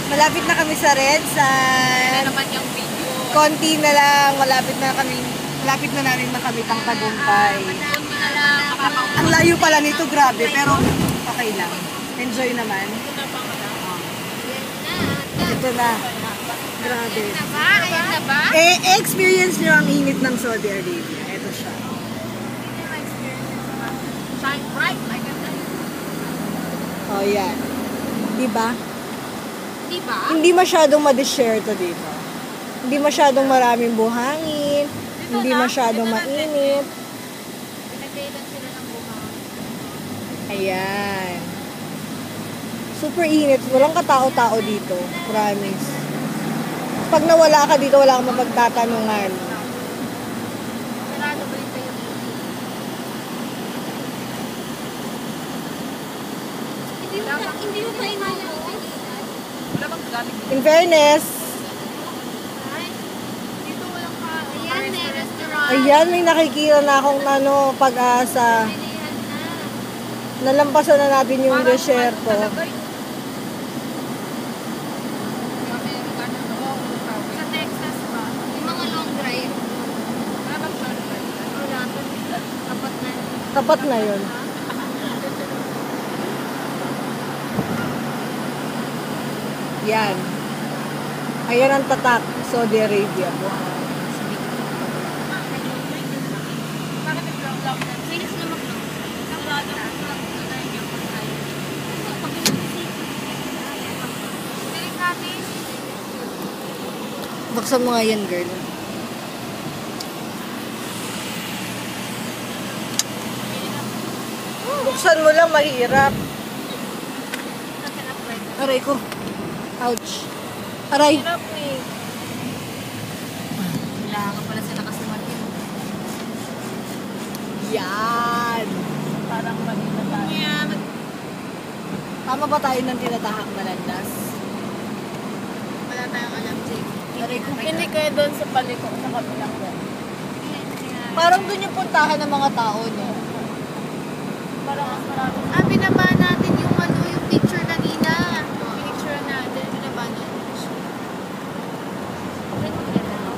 Malapit na kami sa Reds. Ano naman yung video? Konti na lang. Malapit na namin makamit ang tagumpay. Ang layo pala nito, grabe. Pero okay lang. Enjoy naman. Ito na. Grabe. Ayan na ba? Experience nyo ang init ng Saudi Arabia. Ito siya. Shine bright like a diamond. Oh, yan. Diba? Diba? Hindi masyadong ma-desierto dito. Hindi masyadong maraming buhangin. Hindi masyadong mainit. Pinagkailan sila ng buhangin. Ayan. Super init. Walang katao-tao dito. Promise. Pag nawala ka dito, wala kang mapagtatanungan. Sarado ba yung kayo? Hindi mo pa inala. Wala bang gamit? In fairness, Dito walang ka. Ayan, may restaurant. ayan, may nakikita na akong pag-asa. Nalampasan na natin yung desierto. Sa Texas ba? Yung mga long drive. Wala bang short drive? Wala. Tapat na. Tapat na yun. Yan. Ayan ang tatak, Saudi Arabia. Bakit nag-vlog na? Finish na mag-vlog. Sarado na. Piling natin. Buksan mo nga yan, girl. Buksan mo lang, mahirap. Aray ko. Ouch. Aray. Hirap eh. Kailangan pala sila kasi mag-in. Yan. Parang manila tayo. Yeah. Tama ba tayo ng tinatahak na landas? Wala tayong alam, Jake. Aray ko. Hindi kayo doon sa paliko sa kabilang doon. Parang doon yung puntahan ng mga tao, no? Parang mas marami. Binaba natin yung yung picture kanina. Picture natin. Binaba natin.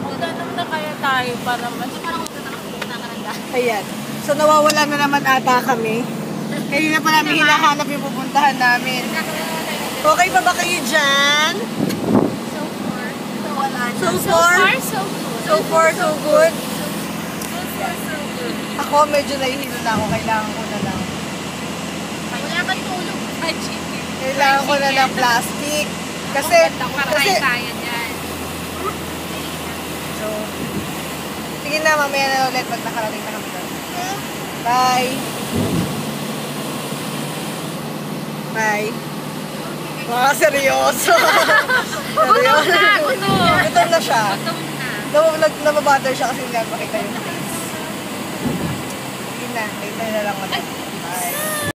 Magtanong na kaya tayo para mas. Parang magtanong na kananda. Ayan. So, nawawala na naman ata kami. Kaya na pa namin hinahanap yung pupuntahan namin. Okay pa ba kayo dyan? So far. So far? So far, so good? Ako, medyo nahihilo na ako. Kailangan ko na lang. Wala kang tulog. Kailangan ko na ng plastic. Kasi, tayo dyan. so, sige na, mamaya na ulit pag nakarating na kami doon. Bye! Bye! Mga seryoso! Seryoso! Gutom na siya. Namabatter siya kasi hindi namin makita yung face. Sige na, later na lang ulit. Bye!